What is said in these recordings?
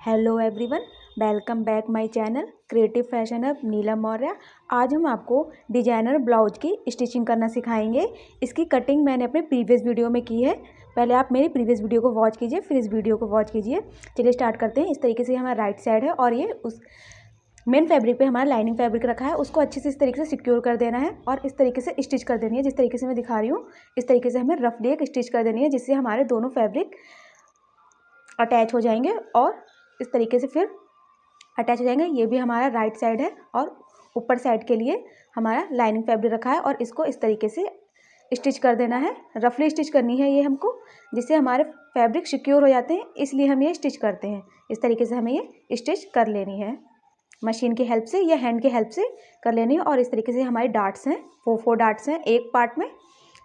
Hello everyone, welcome back my channel creative fashion hub Neelam Maurya. आज हम आपको डिजाइनर ब्लाउज की स्टिचिंग करना सिखाएंगे। इसकी कटिंग मैंने अपने प्रीवियस वीडियो में की है। पहले आप मेरी प्रीवियस वीडियो को वॉच कीजिए, फिर इस वीडियो को वॉच कीजिए। चलिए स्टार्ट करते हैं। इस तरीके से हमारा राइट साइड है और ये उस मेन फैब्रिक पे हमारा लाइनिंग फैब्रिक रखा है, उसको अच्छे से इस तरीके से सिक्योर कर देना है और इस तरीके से स्टिच कर देनी है। जिस तरीके से मैं दिखा रही हूँ इस तरीके से हमें रफली एक स्टिच कर देनी है, जिससे हमारे दोनों फैब्रिक अटैच हो जाएंगे और इस तरीके से फिर अटैच हो जाएंगे। ये भी हमारा राइट साइड है और ऊपर साइड के लिए हमारा लाइनिंग फैब्रिक रखा है और इसको इस तरीके से स्टिच कर देना है। रफली स्टिच करनी है ये हमको, जिससे हमारे फैब्रिक सिक्योर हो जाते हैं, इसलिए हम ये स्टिच करते हैं। इस तरीके से हमें ये स्टिच कर लेनी है, मशीन की हेल्प से या हैंड की हेल्प से कर लेनी है। और इस तरीके से हमारी डार्ट्स हैं, फोर डार्ट्स हैं एक पार्ट में,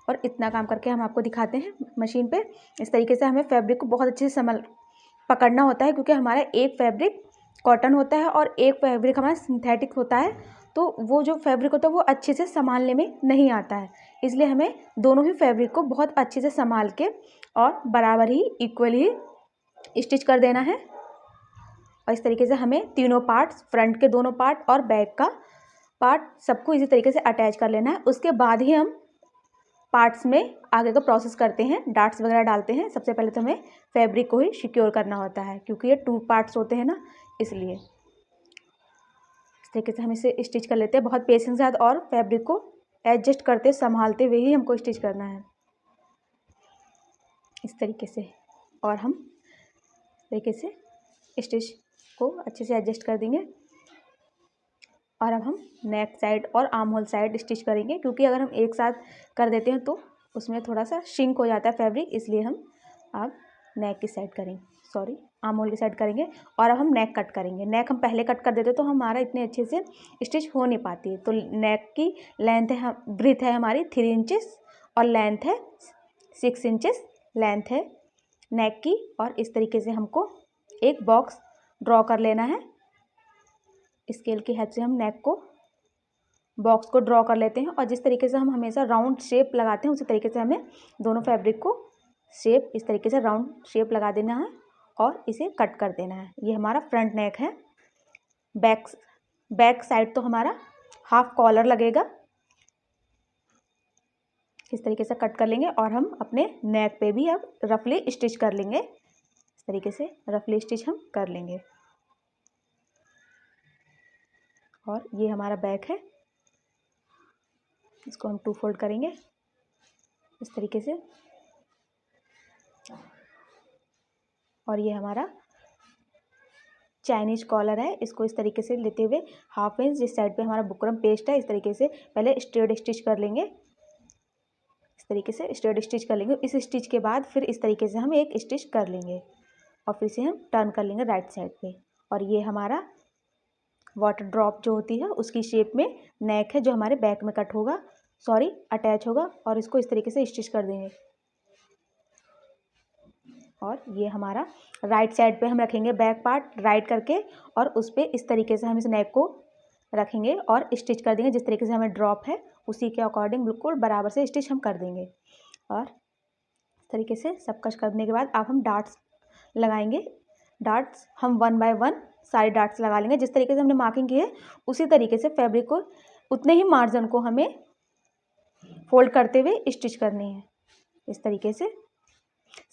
और इतना काम करके हम आपको दिखाते हैं मशीन पे। इस तरीके से हमें फैब्रिक को बहुत अच्छे से पकड़ना होता है, क्योंकि हमारा एक फैब्रिक कॉटन होता है और एक फैब्रिक हमारा सिंथेटिक होता है, तो वो जो फैब्रिक होता है वो अच्छे से संभालने में नहीं आता है। इसलिए हमें दोनों ही फैब्रिक को बहुत अच्छे से संभाल के और बराबर ही इक्वली स्टिच कर देना है। और इस तरीके से हमें तीनों पार्ट्स, फ्रंट के दोनों पार्ट और बैक का पार्ट, सबको इसी तरीके से अटैच कर लेना है। उसके बाद ही हम पार्ट्स में आगे का प्रोसेस करते हैं, डार्ट्स वगैरह डालते हैं। सबसे पहले तो हमें फैब्रिक को ही सिक्योर करना होता है, क्योंकि ये 2 पार्ट्स होते हैं ना, इसलिए इस तरीके से हम इसे स्टिच कर लेते हैं बहुत पेशेंस के साथ, और फैब्रिक को एडजस्ट करते संभालते हुए ही हमको स्टिच करना है इस तरीके से। और हम इस तरीके से स्टिच को अच्छे से एडजस्ट कर देंगे। और अब हम नेक साइड और आर्म होल साइड स्टिच करेंगे, क्योंकि अगर हम एक साथ कर देते हैं तो उसमें थोड़ा सा श्रिंक हो जाता है फैब्रिक, इसलिए हम अब नेक की साइड करेंगे, सॉरी आर्म होल की साइड करेंगे। और अब हम नेक कट करेंगे। नेक हम पहले कट कर देते तो हमारा इतने अच्छे से स्टिच हो नहीं पाती है। तो नेक की लेंथ है, ब्रीथ है हमारी 3 इंचेस और लेंथ है 6 इंचेस लेंथ है नेक की। और इस तरीके से हमको एक बॉक्स ड्रॉ कर लेना है। स्केल की हेल्प से हम नेक को, बॉक्स को ड्रॉ कर लेते हैं। और जिस तरीके से हम हमेशा राउंड शेप लगाते हैं, उसी तरीके से हमें दोनों फैब्रिक को शेप, इस तरीके से राउंड शेप लगा देना है और इसे कट कर देना है। ये हमारा फ्रंट नेक है। बैक साइड तो हमारा हाफ कॉलर लगेगा, इस तरीके से कट कर लेंगे। और हम अपने नेक पे भी अब रफली स्टिच कर लेंगे, इस तरीके से रफली स्टिच हम कर लेंगे। और ये हमारा बैक है, इसको हम 2 फोल्ड करेंगे इस तरीके से। और ये हमारा चाइनीज कॉलर है, इसको इस तरीके से लेते हुए हाफ इंच जिस साइड पे हमारा बुकरम पेस्ट है, इस तरीके से पहले स्ट्रेट स्टिच कर लेंगे, इस तरीके से स्ट्रेट स्टिच कर लेंगे। इस स्टिच के बाद फिर इस तरीके से हम एक स्टिच कर लेंगे और फिर से हम टर्न कर लेंगे राइट साइड पे। और ये हमारा वाटर ड्रॉप जो होती है उसकी शेप में नेक है, जो हमारे बैक में कट होगा, सॉरी अटैच होगा, और इसको इस तरीके से स्टिच कर देंगे। और ये हमारा राइट साइड पे हम रखेंगे बैक पार्ट राइट करके, और उस पर इस तरीके से हम इस नेक को रखेंगे और स्टिच कर देंगे। जिस तरीके से हमें ड्रॉप है उसी के अकॉर्डिंग बिल्कुल बराबर से स्टिच हम कर देंगे। और इस तरीके से सब कुछ करने के बाद अब हम डार्ट्स लगाएंगे। डार्ट्स हम 1 बाय 1 सारे डार्ट्स लगा लेंगे। जिस तरीके से हमने मार्किंग की है उसी तरीके से फैब्रिक को, उतने ही मार्जिन को हमें फोल्ड करते हुए स्टिच करनी है इस तरीके से।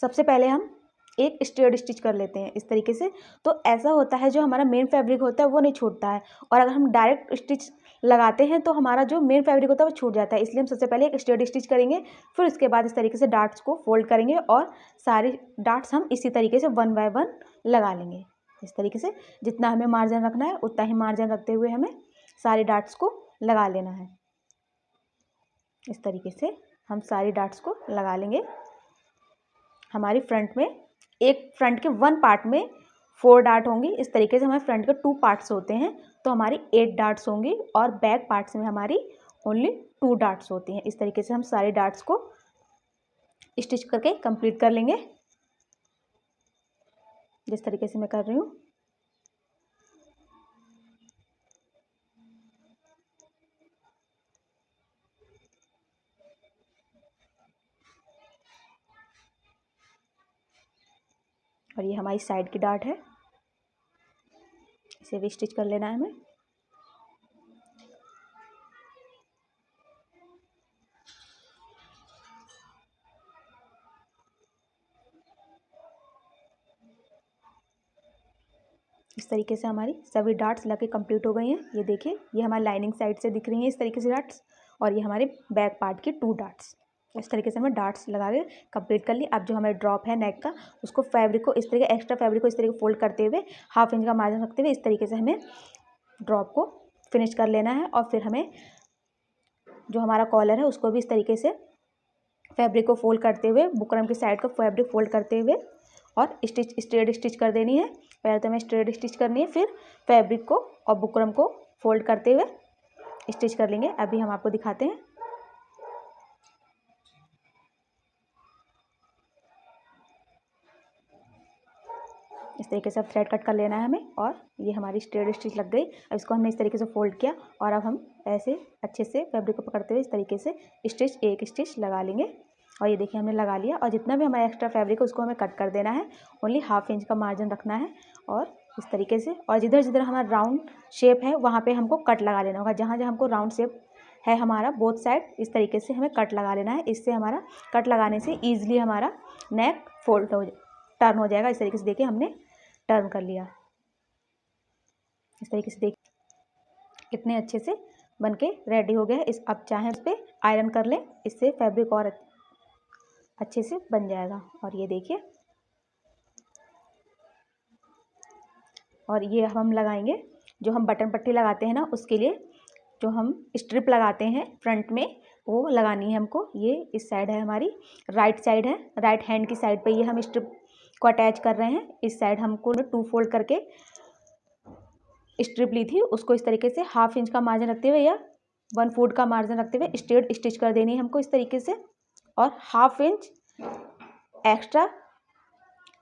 सबसे पहले हम एक स्ट्रेट स्टिच कर लेते हैं इस तरीके से, तो ऐसा होता है जो हमारा मेन फैब्रिक होता है वो नहीं छूटता है। और अगर हम डायरेक्ट स्टिच लगाते हैं तो हमारा जो मेन फैब्रिक होता है वो छूट जाता है। इसलिए हम सबसे पहले एक स्ट्रेट स्टिच करेंगे, फिर उसके बाद इस तरीके से डार्ट्स को फोल्ड करेंगे और सारे डार्ट्स हम इसी तरीके से 1 बाय 1 लगा लेंगे इस तरीके से। जितना हमें मार्जिन रखना है उतना ही मार्जिन रखते हुए हमें सारे डार्ट्स को लगा लेना है। इस तरीके से हम सारी डार्ट्स को लगा लेंगे। हमारी फ्रंट में फ्रंट के 1 पार्ट में 4 डार्ट होंगी। इस तरीके से हमारे फ्रंट के 2 पार्ट्स होते हैं, तो हमारी 8 डार्ट्स होंगी, और बैक पार्ट्स में हमारी ओनली 2 डार्ट्स होती हैं। इस तरीके से हम सारे डार्ट्स को स्टिच करके कंप्लीट कर लेंगे, जिस तरीके से मैं कर रही हूँ। और ये हमारी साइड की डार्ट है। इसे भी स्टिच कर लेना है हमें। इस तरीके से हमारी सभी डार्ट्स लगे कंप्लीट हो गई हैं। ये देखिए, ये हमारी लाइनिंग साइड से दिख रही हैं इस तरीके से डार्ट्स, और ये हमारे बैक पार्ट की 2 डार्ट्स। इस तरीके से हमें डार्ट्स लगा के कंप्लीट कर ली। अब जो हमारे ड्रॉप है नेक का, उसको फैब्रिक को इस तरीके, एक्स्ट्रा फैब्रिक को इस तरीके फोल्ड करते हुए 1/2 इंच का मार्जिन रखते हुए इस तरीके से हमें ड्रॉप को फिनिश कर लेना है। और फिर हमें जो हमारा कॉलर है उसको भी इस तरीके से फैब्रिक को फोल्ड करते हुए, बुकरम की साइड को फैब्रिक फोल्ड करते हुए और स्ट्रेट स्टिच कर देनी है। पहले तो हमें स्ट्रेट स्टिच करनी है, फिर फैब्रिक को और बुकरम को फोल्ड करते हुए स्टिच कर लेंगे। अभी हम आपको दिखाते हैं। इस तरीके से अब थ्रेड कट कर लेना है हमें, और ये हमारी स्ट्रेट स्टिच लग गई। अब इसको हमने इस तरीके से फोल्ड किया, और अब हम ऐसे अच्छे से फैब्रिक को पकड़ते हुए इस तरीके से एक स्टिच लगा लेंगे। और ये देखिए हमने लगा लिया। और जितना भी हमारा एक्स्ट्रा फैब्रिक है उसको हमें कट कर देना है। ओनली 1/2 इंच का मार्जिन रखना है, और इस तरीके से। और जिधर जिधर हमारा राउंड शेप है वहाँ पे हमको कट लगा लेना होगा। जहाँ जहाँ हमको राउंड शेप है हमारा बोथ साइड, इस तरीके से हमें कट लगा लेना है। इससे हमारा कट लगाने से ईजिली हमारा नेक टर्न हो जाएगा। इस तरीके से देखिए हमने टर्न कर लिया। इस तरीके से देखिए कितने अच्छे से बनके रेडी हो गया है। इस अब चाहे इस पर आयरन कर लें, इससे फैब्रिक और अच्छे से बन जाएगा। और ये देखिए, और ये हम लगाएंगे, जो हम बटन पट्टी लगाते हैं ना, उसके लिए जो हम स्ट्रिप लगाते हैं फ्रंट में, वो लगानी है हमको। ये इस साइड है हमारी, राइट साइड है, राइट हैंड की साइड पे ये हम स्ट्रिप को अटैच कर रहे हैं। इस साइड हमको 2 फोल्ड करके स्ट्रिप ली थी, उसको इस तरीके से 1/2 इंच का मार्जिन रखते हुए या 1 फुट का मार्जिन रखते हुए स्ट्रेट स्टिच कर देनी है हमको इस तरीके से। और 1/2 इंच एक्स्ट्रा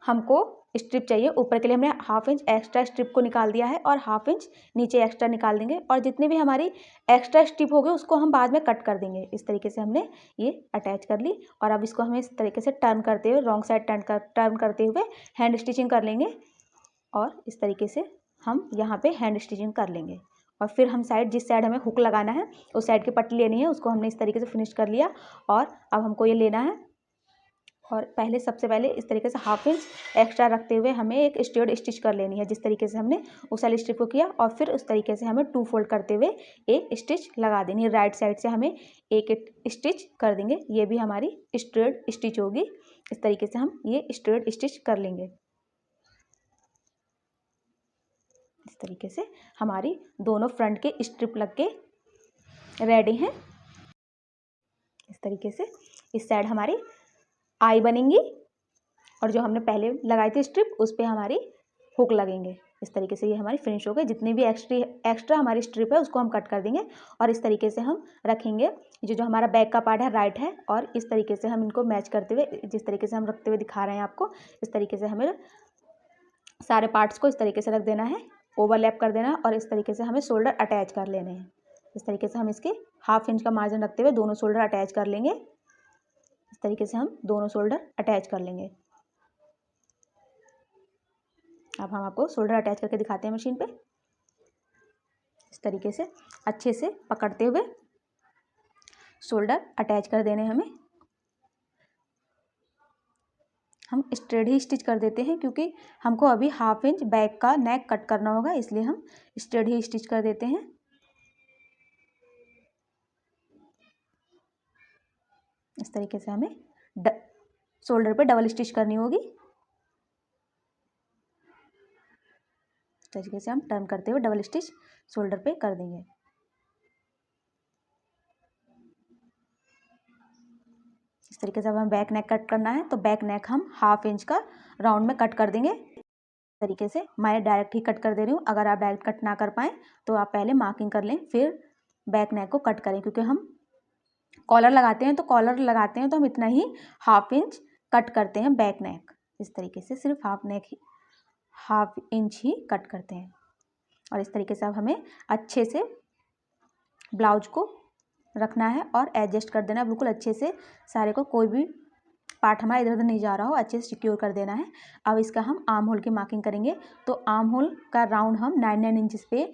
हमको स्ट्रिप चाहिए ऊपर के लिए। हमने 1/2 इंच एक्स्ट्रा स्ट्रिप को निकाल दिया है, और 1/2 इंच नीचे एक्स्ट्रा निकाल देंगे। और जितने भी हमारी एक्स्ट्रा स्ट्रिप हो गए उसको हम बाद में कट कर देंगे। इस तरीके से हमने ये अटैच कर ली। और अब इसको हमें इस तरीके से टर्न करते हुए, रॉन्ग साइड टर्न करते हुए हैंड स्टिचिंग कर लेंगे। और इस तरीके से हम यहाँ पे हैंड स्टिचिंग कर लेंगे। और फिर हम साइड, जिस साइड हमें हुक लगाना है उस साइड की पट्टी लेनी है, उसको हमने इस तरीके से फिनिश कर लिया। और अब हमको ये लेना है, और सबसे पहले इस तरीके से 1/2 इंच एक्स्ट्रा रखते हुए हमें एक स्ट्रेट स्टिच कर लेनी है, जिस तरीके से हमने उस वाली स्ट्रिप को किया। और फिर उस तरीके से हमें 2 फोल्ड करते हुए एक स्टिच लगा देनी है। राइट साइड से हमें एक स्टिच कर देंगे। ये भी हमारी स्ट्रेट स्टिच होगी। इस तरीके से हम ये स्ट्रेट स्टिच कर लेंगे। इस तरीके से हमारी दोनों फ्रंट के स्ट्रिप लग के रेडी हैं। इस तरीके से इस साइड हमारी आई बनेंगी, और जो हमने पहले लगाई थी स्ट्रिप उस पर हमारी हुक लगेंगे। इस तरीके से ये हमारी फिनिश हो गई। जितनी भी एक्स्ट्रा हमारी स्ट्रिप है उसको हम कट कर देंगे, और इस तरीके से हम रखेंगे। जो हमारा बैक का पार्ट है राइट है, और इस तरीके से हम इनको मैच करते हुए, जिस तरीके से हम रखते हुए दिखा रहे हैं आपको, इस तरीके से हमें सारे पार्ट्स को इस तरीके से रख देना है, ओवरलैप कर देना है। और इस तरीके से हमें शोल्डर अटैच कर लेने हैं। इस तरीके से हम इसके 1/2 इंच का मार्जिन रखते हुए दोनों शोल्डर अटैच कर लेंगे। इस तरीके से हम दोनों शोल्डर अटैच कर लेंगे। अब हम आपको शोल्डर अटैच करके दिखाते हैं मशीन पे। इस तरीके से अच्छे से पकड़ते हुए शोल्डर अटैच कर देने हमें। हम स्ट्रेट ही स्टिच कर देते हैं, क्योंकि हमको अभी 1/2 इंच बैक का नेक कट करना होगा, इसलिए हम स्ट्रेट ही स्टिच कर देते हैं। इस तरीके से हमें शोल्डर पे डबल स्टिच करनी होगी। इस तरीके से हम टर्न करते हुए डबल स्टिच शोल्डर पे कर देंगे। इस तरीके से अब हम बैक नेक कट करना है, तो बैक नेक हम 1/2 इंच का राउंड में कट कर देंगे। इस तरीके से मैं डायरेक्ट ही कट कर दे रही हूँ। अगर आप डायरेक्ट कट ना कर पाएँ तो आप पहले मार्किंग कर लें, फिर बैक नेक को कट करें। क्योंकि हम कॉलर लगाते हैं तो हम इतना ही 1/2 इंच कट करते हैं बैक नेक। इस तरीके से सिर्फ 1/2 इंच ही कट करते हैं। और इस तरीके से अब हमें अच्छे से ब्लाउज को रखना है और एडजस्ट कर देना है बिल्कुल अच्छे से सारे को, कोई भी पार्ट हमारा इधर उधर नहीं जा रहा हो, अच्छे से सिक्योर कर देना है। अब इसका हम आर्म होल की मार्किंग करेंगे। तो आर्म होल का राउंड हम 9 इंचेस पे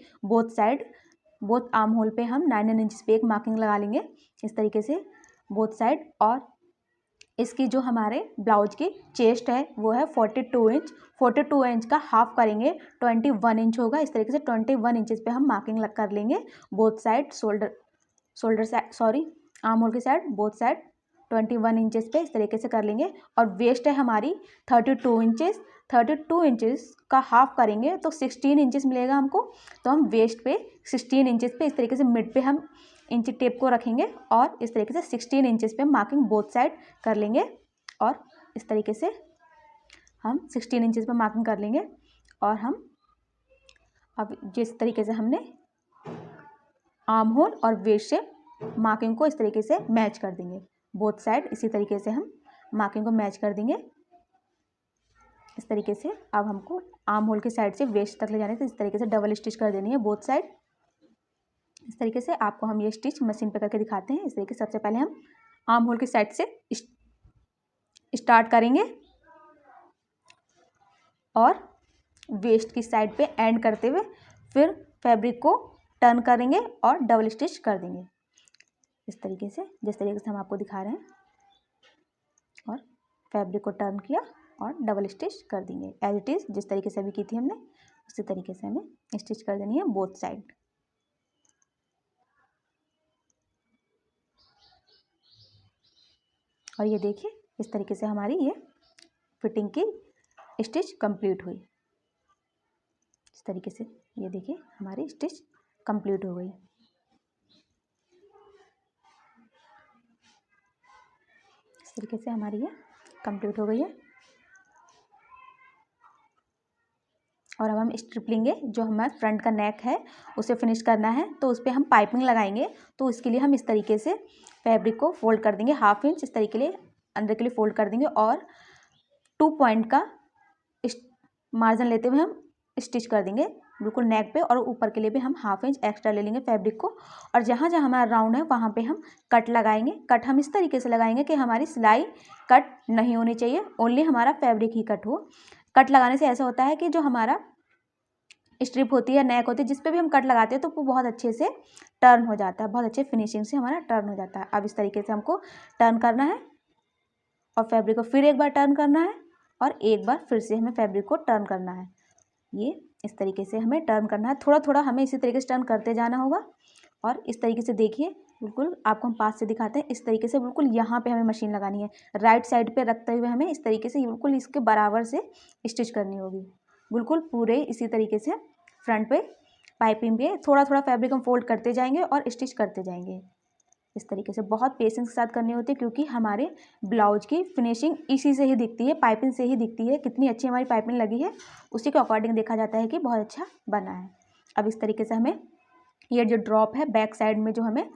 बोथ आर्म होल पे हम 9 इंचेस पे एक मार्किंग लगा लेंगे इस तरीके से बोथ साइड। और इसकी जो हमारे ब्लाउज की चेस्ट है वो है 42 इंच। 42 इंच का हाफ करेंगे 21 इंच होगा। इस तरीके से 21 इंचेस पे हम मार्किंग कर लेंगे बोथ साइड, आर्म होल की साइड बोथ साइड 21 इंचेस पे इस तरीके से कर लेंगे। और वेस्ट है हमारी 32 इंचेस। 32 इंचेस का हाफ करेंगे तो 16 इंचेस मिलेगा हमको। तो हम वेस्ट पे 16 इंचेस पे इस तरीके से मिड पे हम इंची टेप को रखेंगे और इस तरीके से 16 इंचेस पे मार्किंग बोथ साइड कर लेंगे। और इस तरीके से हम 16 इंचेस पे मार्किंग कर लेंगे। और हम अब जिस तरीके से हमने आर्म होल और वेस्ट से मार्किंग को इस तरीके से मैच कर देंगे बोथ साइड। इसी तरीके से हम मार्किंग को मैच कर देंगे इस तरीके से। अब हमको आर्म होल के साइड से वेस्ट तक ले जाने से इस तरीके से डबल स्टिच कर देनी है बोथ साइड। इस तरीके से आपको हम ये स्टिच मशीन पे करके दिखाते हैं। इस तरीके से सबसे पहले हम आर्म होल के साइड से स्टार्ट करेंगे और वेस्ट की साइड पे एंड करते हुए फिर फैब्रिक को टर्न करेंगे और डबल स्टिच कर देंगे इस तरीके से, जिस तरीके से हम आपको दिखा रहे हैं। और फैब्रिक को टर्न किया और डबल स्टिच कर देंगे एज इट इज़, जिस तरीके से अभी की थी हमने उसी तरीके से हमें स्टिच कर देनी है बोथ साइड। और ये देखिए इस तरीके से हमारी ये फिटिंग की स्टिच कंप्लीट हुई। इस तरीके से ये देखिए हमारी स्टिच कंप्लीट हो गई। इस तरीके से हमारी ये कंप्लीट हो गई है। और अब हम स्ट्रिप लेंगे, जो हमारा फ्रंट का नेक है उसे फिनिश करना है। तो उस पर हम पाइपिंग लगाएंगे। तो इसके लिए हम इस तरीके से फैब्रिक को फोल्ड कर देंगे 1/2 इंच इस तरीके लिए अंदर के लिए फोल्ड कर देंगे। और 2 पॉइंट का मार्जिन लेते हुए हम स्टिच कर देंगे बिल्कुल नेक पे। और ऊपर के लिए भी हम 1/2 इंच एक्स्ट्रा ले लेंगे फैब्रिक को। और जहाँ जहाँ हमारा राउंड है वहाँ पे हम कट लगाएंगे। कट हम इस तरीके से लगाएंगे कि हमारी सिलाई कट नहीं होनी चाहिए, ओनली हमारा फैब्रिक ही कट हो। कट लगाने से ऐसा होता है कि जो हमारा स्ट्रिप होती है, नेक होती है, जिस पे भी हम कट लगाते हैं तो वो बहुत अच्छे से टर्न हो जाता है, बहुत अच्छे फिनिशिंग से हमारा टर्न हो जाता है। अब इस तरीके से हमको टर्न करना है और फैब्रिक को फिर एक बार टर्न करना है और एक बार फिर से हमें फैब्रिक को टर्न करना है। ये इस तरीके से हमें टर्न करना है, थोड़ा थोड़ा हमें इसी तरीके से टर्न करते जाना होगा। और इस तरीके से देखिए बिल्कुल आपको हम पास से दिखाते हैं। इस तरीके से बिल्कुल यहाँ पे हमें मशीन लगानी है, राइट साइड पे रखते हुए हमें इस तरीके से बिल्कुल इसके बराबर से स्टिच करनी होगी। बिल्कुल पूरे इसी तरीके से फ्रंट पे पाइपिंग पे थोड़ा थोड़ा फैब्रिक हम फोल्ड करते जाएंगे और स्टिच करते जाएंगे। इस तरीके से बहुत पेशेंस के साथ करनी होती है, क्योंकि हमारे ब्लाउज की फिनिशिंग इसी से ही दिखती है, पाइपिंग से ही दिखती है। कितनी अच्छी हमारी पाइपिंग लगी है उसी के अकॉर्डिंग देखा जाता है कि बहुत अच्छा बना है। अब इस तरीके से हमें ये जो ड्रॉप है बैक साइड में जो हमें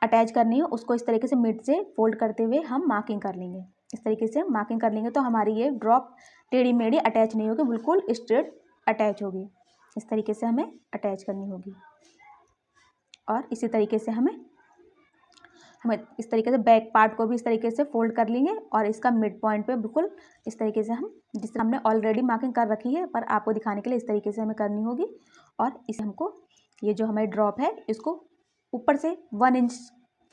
अटैच करनी है उसको इस तरीके से मिड से फोल्ड करते हुए हम मार्किंग कर लेंगे। इस तरीके से मार्किंग कर लेंगे तो हमारी ये ड्रॉप टेढ़ी मेढ़ी अटैच नहीं होगी, बिल्कुल स्ट्रेट अटैच होगी। इस तरीके से हमें अटैच करनी होगी। और इसी तरीके से हमें इस तरीके से बैक पार्ट को भी इस तरीके से फोल्ड कर लेंगे और इसका मिड पॉइंट पे बिल्कुल इस तरीके से हम, जिससे हमने ऑलरेडी मार्किंग कर रखी है पर आपको दिखाने के लिए इस तरीके से हमें करनी होगी। और इसे हमको ये जो हमारी ड्रॉप है इसको ऊपर से 1 इंच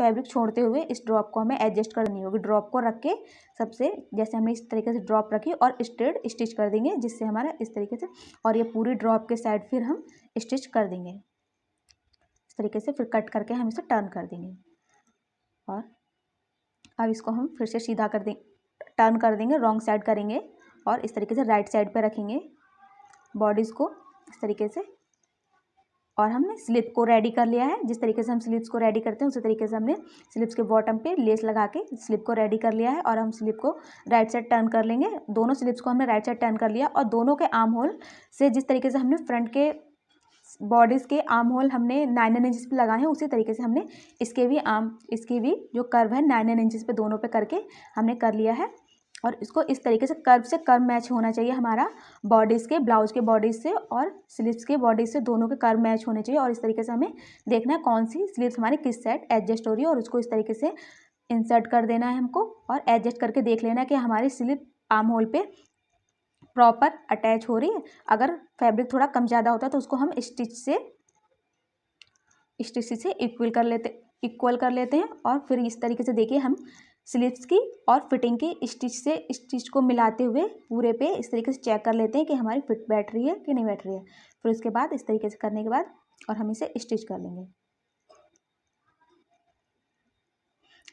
फैब्रिक छोड़ते हुए इस ड्रॉप को हमें एडजस्ट करनी होगी। ड्रॉप को रख के सबसे जैसे हमने इस तरीके से ड्रॉप रखी और स्ट्रेट स्टिच कर देंगे, जिससे हमारा इस तरीके से, और ये पूरी ड्रॉप के साइड फिर हम स्टिच कर देंगे इस तरीके से। फिर कट करके हम इसे टर्न कर देंगे और अब इसको हम फिर से सीधा कर देंगे, टर्न कर देंगे, रॉन्ग साइड करेंगे और इस तरीके से राइट साइड पे रखेंगे बॉडीज़ को इस तरीके से। और हमने स्लिप को रेडी कर लिया है। जिस तरीके से हम स्लिप्स को रेडी करते हैं उसी तरीके से हमने स्लिप्स के बॉटम पे लेस लगा के स्लिप को रेडी कर लिया है। और हम स्लिप को राइट साइड टर्न कर लेंगे। दोनों स्लिप्स को हमने राइट साइड टर्न कर लिया और दोनों के आर्म होल से जिस तरीके से हमने फ्रंट के बॉडीज़ के आर्म होल हमने 9 इंचेस पे लगाए हैं उसी तरीके से हमने इसके भी जो कर्व है 9 इंचेस पे दोनों पे करके हमने कर लिया है। और इसको इस तरीके से कर्व मैच होना चाहिए हमारा बॉडीज़ के, ब्लाउज के बॉडीज़ से और स्लीव्स के बॉडीज़ से, दोनों के कर्व मैच होने चाहिए। और इस तरीके से हमें देखना है कौन सी स्लीव्स हमारी किस साइड एडजस्ट हो रही है और उसको इस तरीके से इंसर्ट कर देना है हमको और एडजस्ट करके देख लेना है कि हमारी स्लिप आर्म होल पे प्रॉपर अटैच हो रही है। अगर फैब्रिक थोड़ा कम ज़्यादा होता है तो उसको हम स्टिच से इक्वल कर लेते हैं। और फिर इस तरीके से देखिए हम स्लीव्स की और फिटिंग की स्टिच को मिलाते हुए पूरे पे इस तरीके से चेक कर लेते हैं कि हमारी फिट बैठ रही है कि नहीं बैठ रही है। फिर उसके बाद इस तरीके से करने के बाद और हम इसे स्टिच कर लेंगे।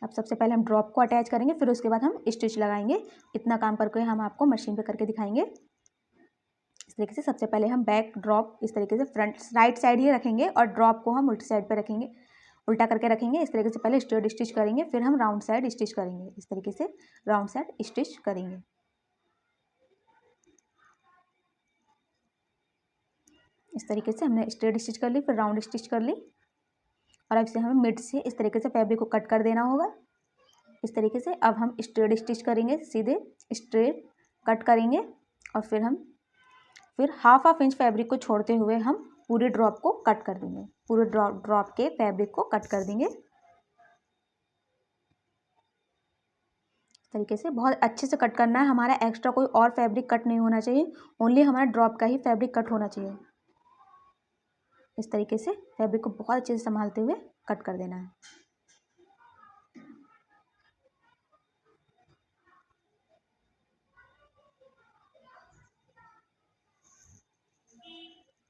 अब सबसे पहले हम ड्रॉप को अटैच करेंगे, फिर उसके बाद हम स्टिच लगाएंगे। इतना काम करके हम आपको मशीन पे करके दिखाएंगे। इस तरीके से सबसे पहले हम बैक ड्रॉप इस तरीके से फ्रंट राइट साइड ही रखेंगे और ड्रॉप को हम उल्टी साइड पे रखेंगे, उल्टा करके रखेंगे। इस तरीके से पहले स्ट्रेट स्टिच करेंगे, फिर हम राउंड साइड स्टिच करेंगे। इस तरीके से राउंड साइड स्टिच करेंगे। इस तरीके से हमने स्ट्रेट स्टिच कर ली, फिर राउंड स्टिच कर ली। और अब इसे हमें मिड से इस तरीके से फैब्रिक को कट कर देना होगा। इस तरीके से अब हम स्ट्रेट स्टिच करेंगे, सीधे स्ट्रेट कट करेंगे और फिर हाफ इंच फैब्रिक को छोड़ते हुए हम पूरे ड्रॉप को कट कर देंगे। पूरे ड्रॉप के फैब्रिक को कट कर देंगे। इस तरीके से बहुत अच्छे से कट करना है। हमारा एक्स्ट्रा कोई और फैब्रिक कट नहीं होना चाहिए, ओनली हमारा ड्रॉप का ही फैब्रिक कट होना चाहिए। इस तरीके से फैब्रिक को बहुत अच्छे से संभालते हुए कट कर देना है।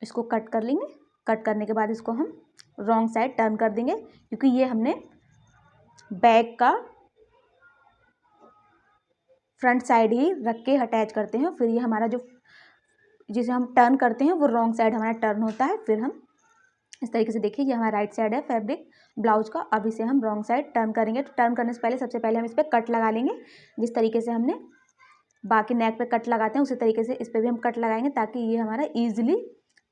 इसको कट कर लेंगे। कट करने के बाद इसको हम रॉन्ग साइड टर्न कर देंगे, क्योंकि ये हमने बैक का फ्रंट साइड ही रख के अटैच करते हैं। फिर ये हमारा जो जिसे हम टर्न करते हैं वो रॉन्ग साइड हमारा टर्न होता है। फिर हम इस तरीके से देखिए ये हमारा राइट साइड है फैब्रिक ब्लाउज का। अब इसे हम रॉन्ग साइड टर्न करेंगे। तो टर्न करने से पहले सबसे पहले हम इस पर कट लगा लेंगे। जिस तरीके से हमने बाकी नेक पे कट लगाते हैं उसी तरीके से इस पर भी हम कट लगाएंगे, ताकि ये हमारा ईजिली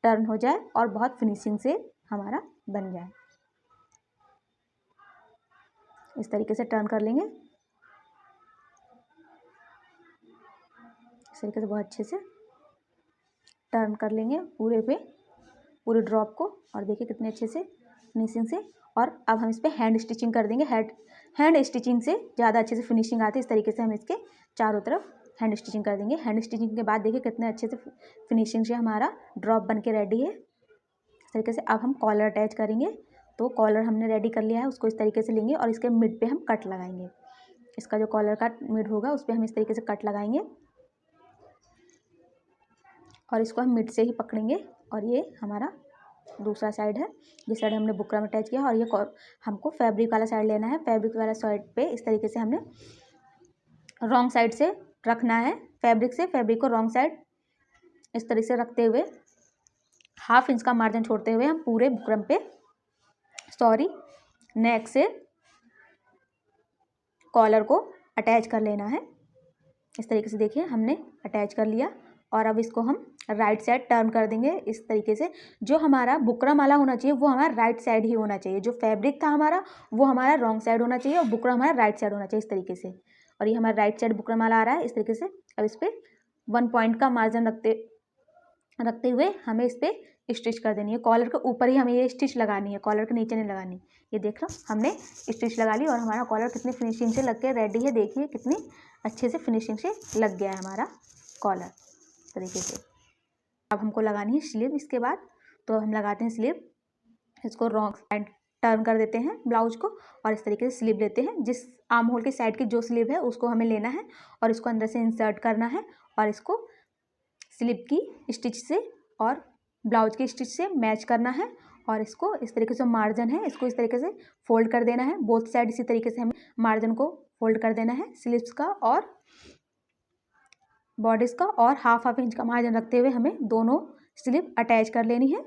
टर्न हो जाए और बहुत फिनिशिंग से हमारा बन जाए। इस तरीके से टर्न कर लेंगे। इस तरीके से बहुत अच्छे से टर्न कर लेंगे पूरे ड्रॉप को। और देखिए कितने अच्छे से फिनिशिंग से। और अब हम इस पर हैंड स्टिचिंग कर देंगे। हैंड स्टिचिंग से ज़्यादा अच्छे से फिनिशिंग आती है। इस तरीके से हम इसके चारों तरफ हैंड स्टिचिंग कर देंगे। हैंड स्टिचिंग के बाद देखिए कितने अच्छे से फिनिशिंग से हमारा ड्रॉप बन के रेडी है। इस तरीके से अब हम कॉलर अटैच करेंगे। तो कॉलर हमने रेडी कर लिया है, उसको इस तरीके से लेंगे और इसके मिड पे हम कट लगाएंगे। इसका जो कॉलर का मिड होगा उस पर हम इस तरीके से कट लगाएंगे और इसको हम मिड से ही पकड़ेंगे। और ये हमारा दूसरा साइड है, जिस साइड हमने बुकरम अटैच किया। और ये हमको फैब्रिक वाला साइड लेना है। फैब्रिक वाला साइड पे इस तरीके से हमने रॉन्ग साइड से रखना है। फैब्रिक को रॉन्ग साइड इस तरीके से रखते हुए हाफ इंच का मार्जिन छोड़ते हुए हम पूरे बुकरम पे नेक से कॉलर को अटैच कर लेना है। इस तरीके से देखिए हमने अटैच कर लिया। और अब इसको हम राइट साइड टर्न कर देंगे। इस तरीके से जो हमारा बुकरम वाला होना चाहिए वो हमारा राइट साइड ही होना चाहिए। जो फैब्रिक था हमारा वो हमारा रॉन्ग साइड होना चाहिए और बुकरम हमारा राइट साइड होना चाहिए। इस तरीके से। और ये हमारा राइट साइड बुकरम वाला आ रहा है इस तरीके से। अब इस पर 1 पॉइंट का मार्जिन रखते हुए हमें इस पर स्टिच कर देनी है। कॉलर के ऊपर ही हमें ये स्टिच लगानी है, कॉलर के नीचे नहीं लगानी। ये देख लो हमने स्टिच लगा ली और हमारा कॉलर कितनी फिनिशिंग से लग के रेडी है। देखिए कितनी अच्छे से फिनिशिंग से लग गया है हमारा कॉलर इस तरीके से। अब हमको लगानी है स्लीव। इसके बाद तो हम लगाते हैं स्लीव। इसको रॉन्ग साइड टर्न कर देते हैं ब्लाउज को और इस तरीके से स्लीव लेते हैं। जिस आर्म होल की साइड की जो स्लीव है उसको हमें लेना है और इसको अंदर से इंसर्ट करना है और इसको स्लीव की स्टिच से और ब्लाउज की स्टिच से मैच करना है। और इसको इस तरीके से मार्जिन है इसको इस तरीके से फोल्ड कर देना है। बोथ साइड इसी तरीके से हमें मार्जिन को फोल्ड कर देना है स्लीव्स का और बॉडीज का। और हाफ इंच का मार्जिन रखते हुए हमें दोनों स्लीव अटैच कर लेनी है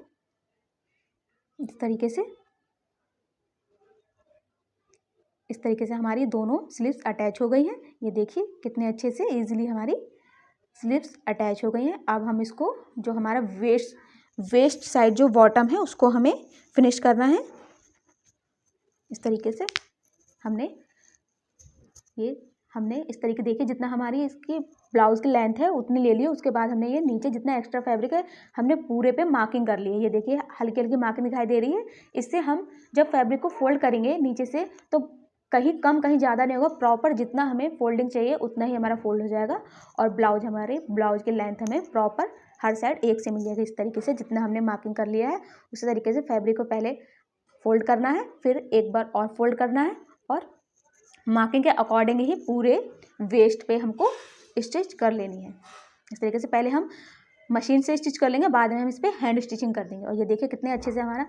इस तरीके से। इस तरीके से हमारी दोनों स्लीव्स अटैच हो गई हैं। ये देखिए कितने अच्छे से इजीली हमारी स्लीव्स अटैच हो गई हैं। अब हम इसको जो हमारा वेस्ट साइड जो बॉटम है उसको हमें फिनिश करना है। इस तरीके से हमने इस तरीके देखिए जितना हमारी इसकी ब्लाउज की लेंथ है उतनी ले ली। उसके बाद हमने ये नीचे जितना एक्स्ट्रा फैब्रिक है हमने पूरे पे मार्किंग कर ली है। ये देखिए हल्की हल्की मार्किंग दिखाई दे रही है। इससे हम जब फैब्रिक को फोल्ड करेंगे नीचे से तो कहीं कम कहीं ज़्यादा नहीं होगा, प्रॉपर जितना हमें फोल्डिंग चाहिए उतना ही हमारा फोल्ड हो जाएगा। और ब्लाउज की लेंथ हमें प्रॉपर हर साइड एक से मिल जाएगी। इस तरीके से जितना हमने मार्किंग कर लिया है उसी तरीके से फैब्रिक को पहले फोल्ड करना है, फिर एक बार और फोल्ड करना है और मार्किंग के अकॉर्डिंग ही पूरे वेस्ट पे हमको स्टिच कर लेनी है। इस तरीके से पहले हम मशीन से स्टिच कर लेंगे, बाद में हम इस पर हैंड स्टिचिंग कर देंगे। और ये देखिए कितने अच्छे से हमारा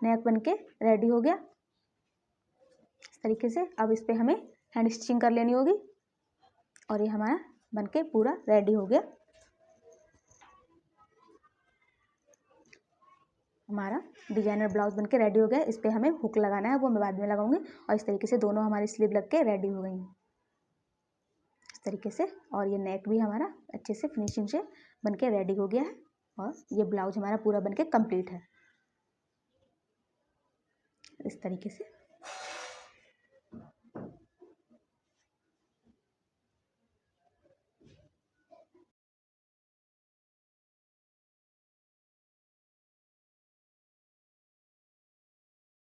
नेक बन के रेडी हो गया। इस तरीके से अब इस पर हमें हैंड स्टिचिंग कर लेनी होगी और ये हमारा बन के पूरा रेडी हो गया। हमारा डिजाइनर ब्लाउज बनके रेडी हो गया। इस पर हमें हुक लगाना है, वो मैं बाद में लगाऊंगी। और इस तरीके से दोनों हमारी स्लीव लग के रेडी हो गई हैं इस तरीके से। और ये नेक भी हमारा अच्छे से फिनिशिंग से बनके रेडी हो गया है और ये ब्लाउज हमारा पूरा बनके कंप्लीट है इस तरीके से।